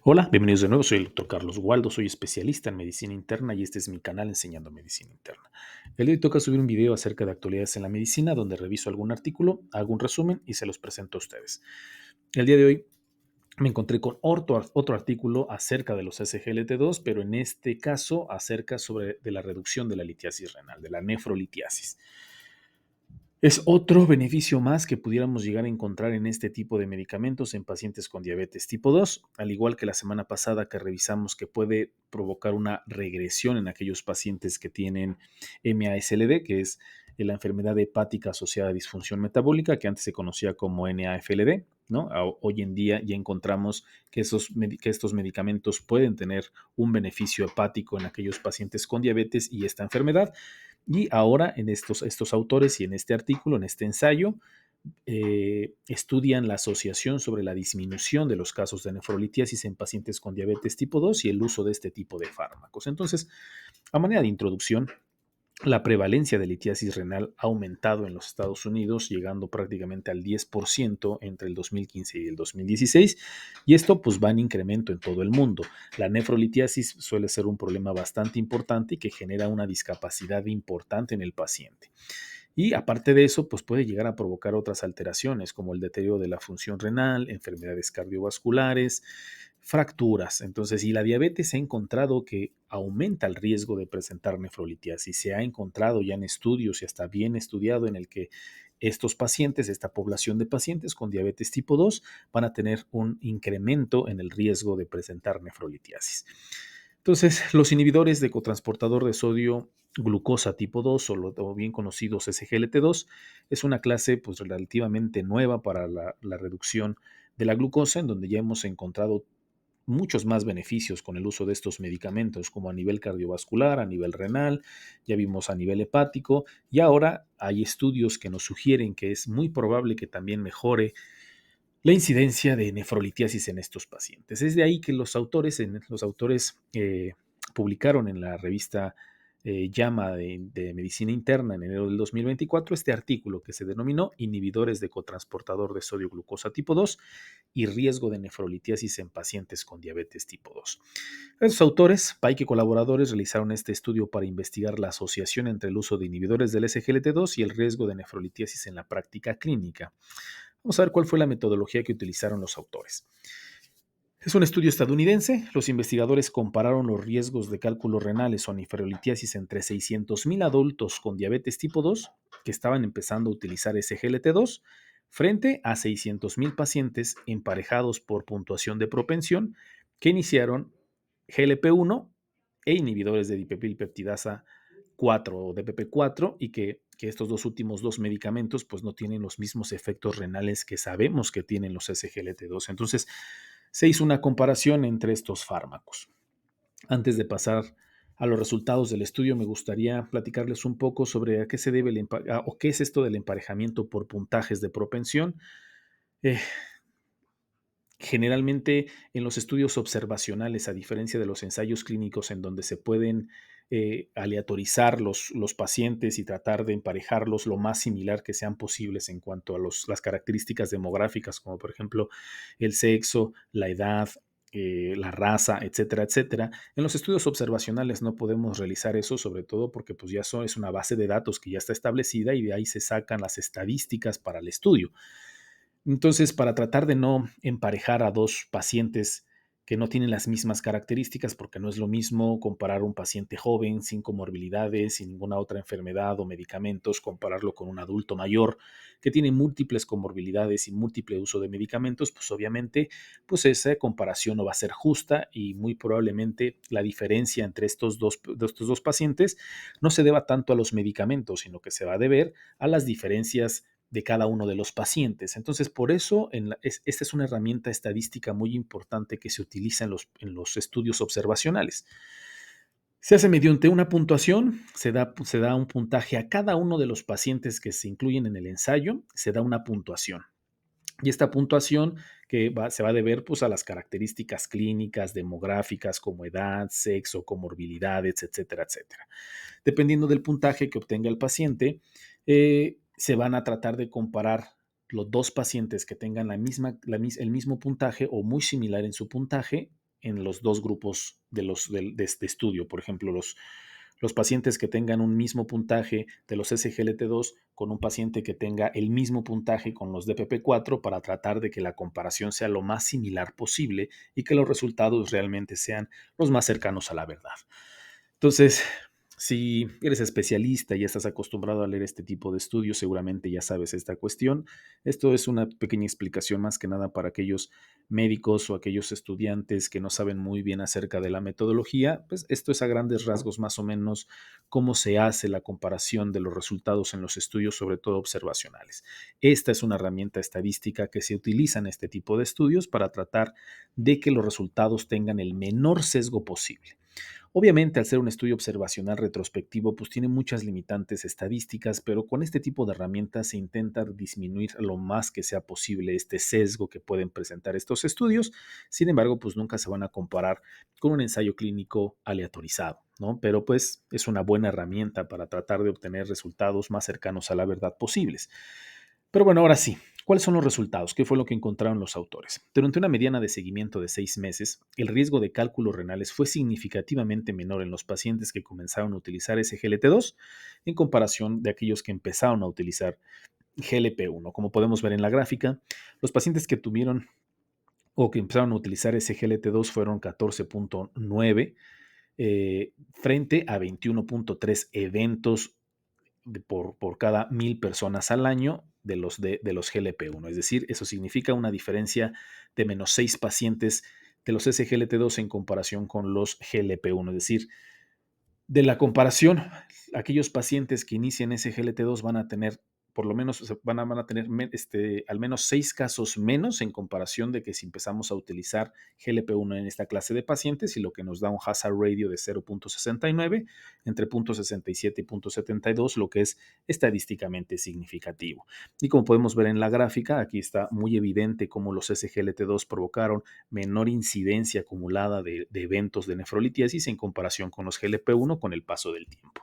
Hola, bienvenidos de nuevo. Soy el doctor Carlos Waldo, soy especialista en medicina interna y este es mi canal Enseñando Medicina Interna. El día de hoy toca subir un video acerca de actualidades en la medicina donde reviso algún artículo, hago un resumen y se los presento a ustedes. El día de hoy me encontré con otro artículo acerca de los SGLT2, pero en este caso acerca de la reducción de la litiasis renal, de la nefrolitiasis. Es otro beneficio más que pudiéramos llegar a encontrar en este tipo de medicamentos en pacientes con diabetes tipo 2, al igual que la semana pasada que revisamos que puede provocar una regresión en aquellos pacientes que tienen MASLD, que es la enfermedad hepática asociada a disfunción metabólica, que antes se conocía como NAFLD. ¿No? Hoy en día ya encontramos que estos medicamentos pueden tener un beneficio hepático en aquellos pacientes con diabetes y esta enfermedad. Y ahora en estos autores y en este artículo, en este ensayo, estudian la asociación sobre la disminución de los casos de nefrolitiasis en pacientes con diabetes tipo 2 y el uso de este tipo de fármacos. Entonces, a manera de introducción, la prevalencia de litiasis renal ha aumentado en los Estados Unidos, llegando prácticamente al 10% entre el 2015 y el 2016, y esto pues va en incremento en todo el mundo. La nefrolitiasis suele ser un problema bastante importante y que genera una discapacidad importante en el paciente. Y aparte de eso, pues puede llegar a provocar otras alteraciones como el deterioro de la función renal, enfermedades cardiovasculares, fracturas. Entonces, y la diabetes se ha encontrado que aumenta el riesgo de presentar nefrolitiasis. Se ha encontrado ya en estudios y está bien estudiado en el que estos pacientes, esta población de pacientes con diabetes tipo 2, van a tener un incremento en el riesgo de presentar nefrolitiasis. Entonces, los inhibidores de cotransportador de sodio glucosa tipo 2 o bien conocidos SGLT2 es una clase pues relativamente nueva para la reducción de la glucosa, en donde ya hemos encontrado muchos más beneficios con el uso de estos medicamentos, como a nivel cardiovascular, a nivel renal, ya vimos a nivel hepático, y ahora hay estudios que nos sugieren que es muy probable que también mejore la incidencia de nefrolitiasis en estos pacientes. Es de ahí que los autores publicaron en la revista JAMA de Medicina Interna en enero del 2024 este artículo que se denominó Inhibidores de cotransportador de sodio glucosa tipo 2 y riesgo de nefrolitiasis en pacientes con diabetes tipo 2. Estos autores, Pike y colaboradores, realizaron este estudio para investigar la asociación entre el uso de inhibidores del SGLT2 y el riesgo de nefrolitiasis en la práctica clínica. Vamos a ver cuál fue la metodología que utilizaron los autores. Es un estudio estadounidense. Los investigadores compararon los riesgos de cálculos renales o nefrolitiasis entre 600,000 adultos con diabetes tipo 2 que estaban empezando a utilizar SGLT2 frente a 600,000 pacientes emparejados por puntuación de propensión que iniciaron GLP-1 e inhibidores de dipepilpeptidasa 4 o DPP4 y que estos dos últimos medicamentos pues no tienen los mismos efectos renales que sabemos que tienen los SGLT2. Entonces, se hizo una comparación entre estos fármacos. Antes de pasar a los resultados del estudio, me gustaría platicarles un poco sobre a qué se debe o qué es esto del emparejamiento por puntajes de propensión. Eh, Generalmente en los estudios observacionales, a diferencia de los ensayos clínicos en donde se pueden aleatorizar los pacientes y tratar de emparejarlos lo más similar que sean posibles en cuanto a las características demográficas, como por ejemplo el sexo, la edad, la raza, etcétera, etcétera. En los estudios observacionales no podemos realizar eso, sobre todo porque pues ya es una base de datos que ya está establecida y de ahí se sacan las estadísticas para el estudio. Entonces, para tratar de no emparejar a dos pacientes que no tienen las mismas características, porque no es lo mismo comparar un paciente joven sin comorbilidades, sin ninguna otra enfermedad o medicamentos, compararlo con un adulto mayor que tiene múltiples comorbilidades y múltiple uso de medicamentos, pues obviamente, pues esa comparación no va a ser justa y muy probablemente la diferencia entre estos dos pacientes no se deba tanto a los medicamentos, sino que se va a deber a las diferencias de cada uno de los pacientes. Entonces, por eso esta es una herramienta estadística muy importante que se utiliza en los estudios observacionales. Se hace mediante una puntuación, se da un puntaje a cada uno de los pacientes que se incluyen en el ensayo, se da una puntuación. Y esta puntuación se va a deber pues, a las características clínicas, demográficas, como edad, sexo, comorbilidades, etcétera, etcétera. Dependiendo del puntaje que obtenga el paciente, se van a tratar de comparar los dos pacientes que tengan el mismo puntaje o muy similar en su puntaje en los dos grupos de este estudio. Por ejemplo, los pacientes que tengan un mismo puntaje de los SGLT2 con un paciente que tenga el mismo puntaje con los DPP4 para tratar de que la comparación sea lo más similar posible y que los resultados realmente sean los más cercanos a la verdad. Entonces, si eres especialista y estás acostumbrado a leer este tipo de estudios, seguramente ya sabes esta cuestión. Esto es una pequeña explicación más que nada para aquellos médicos o aquellos estudiantes que no saben muy bien acerca de la metodología. Pues esto es a grandes rasgos más o menos cómo se hace la comparación de los resultados en los estudios, sobre todo observacionales. Esta es una herramienta estadística que se utiliza en este tipo de estudios para tratar de que los resultados tengan el menor sesgo posible. Obviamente, al ser un estudio observacional retrospectivo, pues tiene muchas limitantes estadísticas, pero con este tipo de herramientas se intenta disminuir lo más que sea posible este sesgo que pueden presentar estos estudios. Sin embargo, pues nunca se van a comparar con un ensayo clínico aleatorizado, ¿no? Pero pues es una buena herramienta para tratar de obtener resultados más cercanos a la verdad posibles. Pero bueno, ahora sí, ¿cuáles son los resultados? ¿Qué fue lo que encontraron los autores? Durante una mediana de seguimiento de 6 meses, el riesgo de cálculos renales fue significativamente menor en los pacientes que comenzaron a utilizar SGLT2 en comparación de aquellos que empezaron a utilizar GLP-1. Como podemos ver en la gráfica, los pacientes que tuvieron o que empezaron a utilizar SGLT2 fueron 14.9 frente a 21.3 eventos por cada 1,000 personas al año de los GLP-1. Es decir, eso significa una diferencia de menos 6 pacientes de los SGLT2 en comparación con los GLP-1. Es decir, de la comparación, aquellos pacientes que inician SGLT2 van a tener por lo menos van a tener al menos 6 casos menos en comparación de que si empezamos a utilizar GLP-1 en esta clase de pacientes, y lo que nos da un hazard ratio de 0.69 entre 0.67 y 0.72, lo que es estadísticamente significativo. Y como podemos ver en la gráfica, aquí está muy evidente cómo los SGLT2 provocaron menor incidencia acumulada de eventos de nefrolitiasis en comparación con los GLP-1 con el paso del tiempo.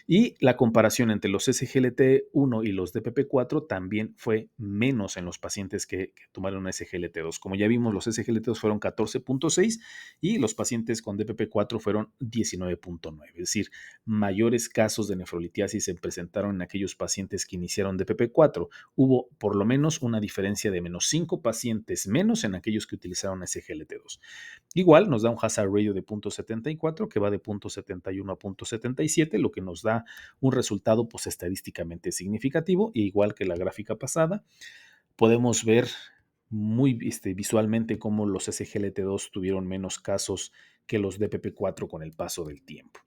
Y la comparación entre los SGLT1 y los DPP4 también fue menos en los pacientes que tomaron SGLT2. Como ya vimos, los SGLT2 fueron 14.6 y los pacientes con DPP4 fueron 19.9. Es decir, mayores casos de nefrolitiasis se presentaron en aquellos pacientes que iniciaron DPP4. Hubo por lo menos una diferencia de menos 5 pacientes menos en aquellos que utilizaron SGLT2. Igual nos da un hazard ratio de 0.74 que va de 0.71 a 0.77, lo que nos da un resultado pues estadísticamente significativo. E igual que la gráfica pasada, podemos ver muy visualmente cómo los SGLT2 tuvieron menos casos que los DPP4 con el paso del tiempo.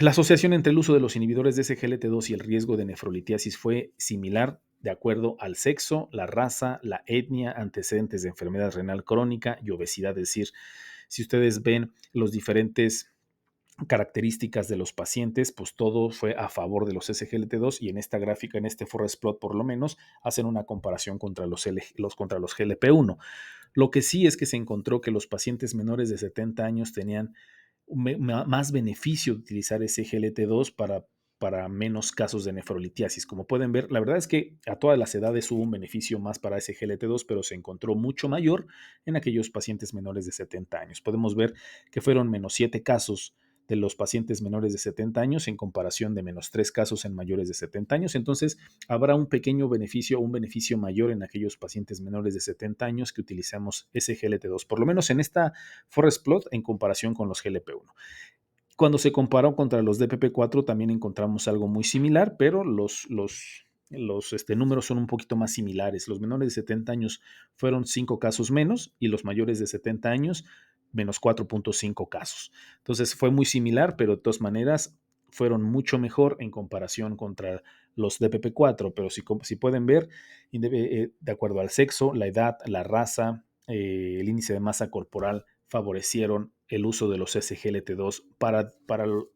La asociación entre el uso de los inhibidores de SGLT2 y el riesgo de nefrolitiasis fue similar de acuerdo al sexo, la raza, la etnia, antecedentes de enfermedad renal crónica y obesidad. Es decir, si ustedes ven los diferentes características de los pacientes, pues todo fue a favor de los SGLT2, y en esta gráfica, en este forest plot por lo menos, hacen una comparación contra contra los GLP-1. Lo que sí es que se encontró que los pacientes menores de 70 años tenían más beneficio de utilizar ese GLT2 para menos casos de nefrolitiasis. Como pueden ver, la verdad es que a todas las edades hubo un beneficio más para ese GLT2, pero se encontró mucho mayor en aquellos pacientes menores de 70 años. Podemos ver que fueron menos 7 casos de los pacientes menores de 70 años en comparación de menos 3 casos en mayores de 70 años. Entonces, habrá un pequeño beneficio, un beneficio mayor en aquellos pacientes menores de 70 años que utilizamos ese GLT2, por lo menos en esta forest plot en comparación con los GLP-1. Cuando se comparó contra los DPP4 también encontramos algo muy similar, pero los números son un poquito más similares. Los menores de 70 años fueron 5 casos menos y los mayores de 70 años menos 4.5 casos. Entonces fue muy similar, pero de todas maneras fueron mucho mejor en comparación contra los DPP4. Pero si pueden ver, de acuerdo al sexo, la edad, la raza, el índice de masa corporal favorecieron el uso de los SGLT2 para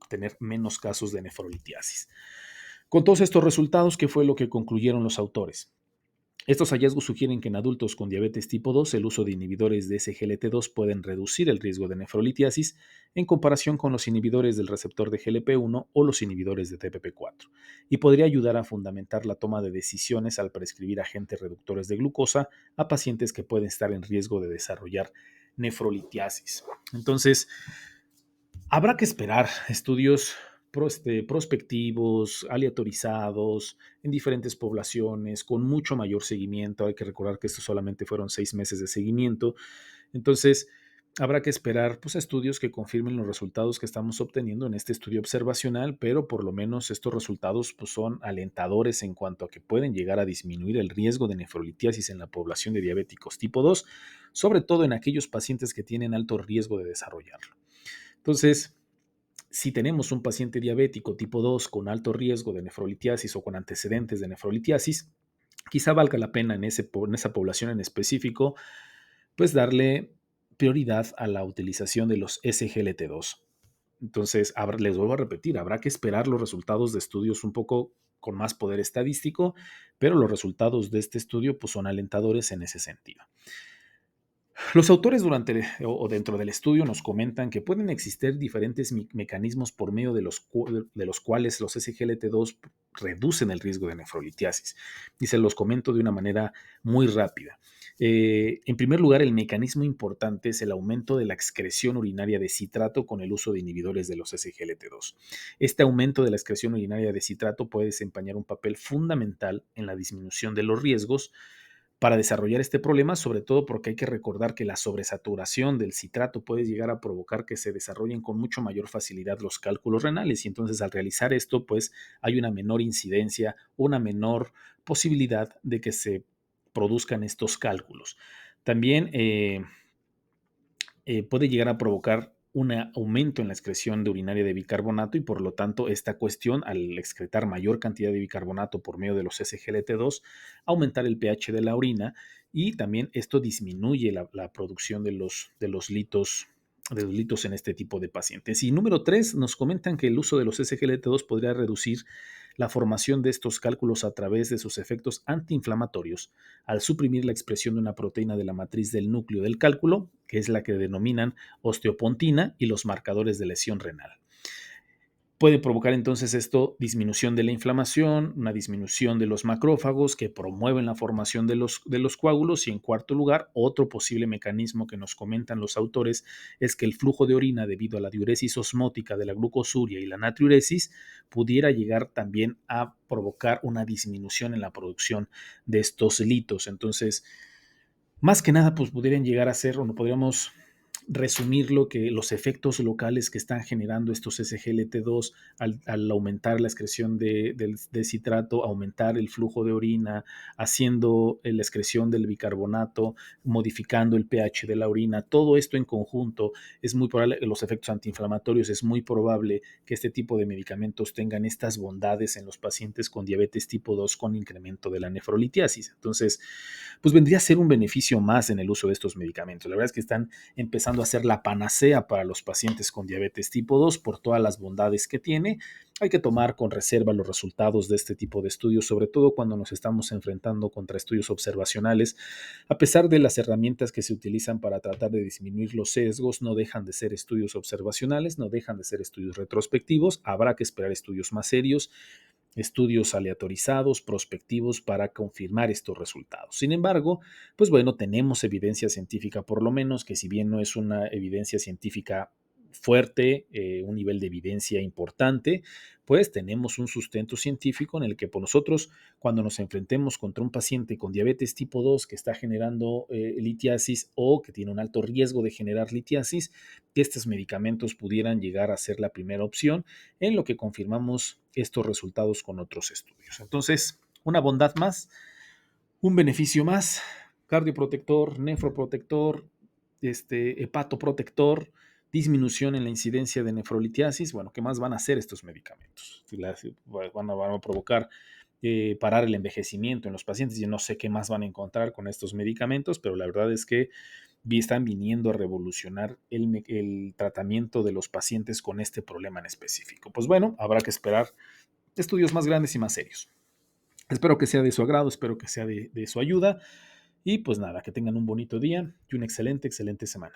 tener menos casos de nefrolitiasis. Con todos estos resultados, ¿qué fue lo que concluyeron los autores? Estos hallazgos sugieren que en adultos con diabetes tipo 2 el uso de inhibidores de SGLT2 pueden reducir el riesgo de nefrolitiasis en comparación con los inhibidores del receptor de GLP-1 o los inhibidores de DPP4, y podría ayudar a fundamentar la toma de decisiones al prescribir agentes reductores de glucosa a pacientes que pueden estar en riesgo de desarrollar nefrolitiasis. Entonces, habrá que esperar estudios prospectivos, aleatorizados, en diferentes poblaciones, con mucho mayor seguimiento. Hay que recordar que estos solamente fueron 6 meses de seguimiento. Entonces, habrá que esperar pues, estudios que confirmen los resultados que estamos obteniendo en este estudio observacional, pero por lo menos estos resultados pues, son alentadores en cuanto a que pueden llegar a disminuir el riesgo de nefrolitiasis en la población de diabéticos tipo 2, sobre todo en aquellos pacientes que tienen alto riesgo de desarrollarlo. Entonces, si tenemos un paciente diabético tipo 2 con alto riesgo de nefrolitiasis o con antecedentes de nefrolitiasis, quizá valga la pena en esa población en específico, pues darle prioridad a la utilización de los SGLT2. Entonces, les vuelvo a repetir, habrá que esperar los resultados de estudios un poco con más poder estadístico, pero los resultados de este estudio pues, son alentadores en ese sentido. Los autores durante o dentro del estudio nos comentan que pueden existir diferentes mecanismos por medio de los cuales los SGLT2 reducen el riesgo de nefrolitiasis. Y se los comento de una manera muy rápida. En primer lugar, el mecanismo importante es el aumento de la excreción urinaria de citrato con el uso de inhibidores de los SGLT2. Este aumento de la excreción urinaria de citrato puede desempeñar un papel fundamental en la disminución de los riesgos para desarrollar este problema, sobre todo porque hay que recordar que la sobresaturación del citrato puede llegar a provocar que se desarrollen con mucho mayor facilidad los cálculos renales y entonces al realizar esto pues hay una menor incidencia, una menor posibilidad de que se produzcan estos cálculos. También puede llegar a provocar un aumento en la excreción de urinaria de bicarbonato y por lo tanto esta cuestión, al excretar mayor cantidad de bicarbonato por medio de los SGLT2, aumentar el pH de la orina y también esto disminuye la producción de los litos en este tipo de pacientes. Y número 3, nos comentan que el uso de los SGLT2 podría reducir la formación de estos cálculos a través de sus efectos antiinflamatorios al suprimir la expresión de una proteína de la matriz del núcleo del cálculo, que es la que denominan osteopontina, y los marcadores de lesión renal. Puede provocar entonces esto disminución de la inflamación, una disminución de los macrófagos que promueven la formación de los coágulos y en cuarto lugar, otro posible mecanismo que nos comentan los autores es que el flujo de orina debido a la diuresis osmótica de la glucosuria y la natriuresis pudiera llegar también a provocar una disminución en la producción de estos litos. Entonces, más que nada, pues pudieran llegar a ser, o no podríamos resumir lo que los efectos locales que están generando estos SGLT2 al aumentar la excreción de citrato, aumentar el flujo de orina, haciendo la excreción del bicarbonato, modificando el pH de la orina, todo esto en conjunto es muy probable, los efectos antiinflamatorios, es muy probable que este tipo de medicamentos tengan estas bondades en los pacientes con diabetes tipo 2 con incremento de la nefrolitiasis. Entonces, pues vendría a ser un beneficio más en el uso de estos medicamentos. La verdad es que están empezando a ser la panacea para los pacientes con diabetes tipo 2 por todas las bondades que tiene. Hay que tomar con reserva los resultados de este tipo de estudios, sobre todo cuando nos estamos enfrentando contra estudios observacionales. A pesar de las herramientas que se utilizan para tratar de disminuir los sesgos, no dejan de ser estudios observacionales, no dejan de ser estudios retrospectivos. Habrá que esperar estudios más serios, estudios aleatorizados, prospectivos, para confirmar estos resultados. Sin embargo, pues bueno, tenemos evidencia científica, por lo menos, que si bien no es una evidencia científica fuerte, un nivel de evidencia importante, pues tenemos un sustento científico en el que por nosotros, cuando nos enfrentemos contra un paciente con diabetes tipo 2 que está generando litiasis o que tiene un alto riesgo de generar litiasis, que estos medicamentos pudieran llegar a ser la primera opción en lo que confirmamos estos resultados con otros estudios. Entonces, una bondad más, un beneficio más, cardioprotector, nefroprotector, hepatoprotector, disminución en la incidencia de nefrolitiasis. Bueno, ¿qué más van a hacer estos medicamentos? Van a provocar parar el envejecimiento en los pacientes. Yo no sé qué más van a encontrar con estos medicamentos, pero la verdad es que están viniendo a revolucionar el tratamiento de los pacientes con este problema en específico. Pues bueno, habrá que esperar estudios más grandes y más serios. Espero que sea de su agrado, espero que sea de su ayuda y pues nada, que tengan un bonito día y una excelente, excelente semana.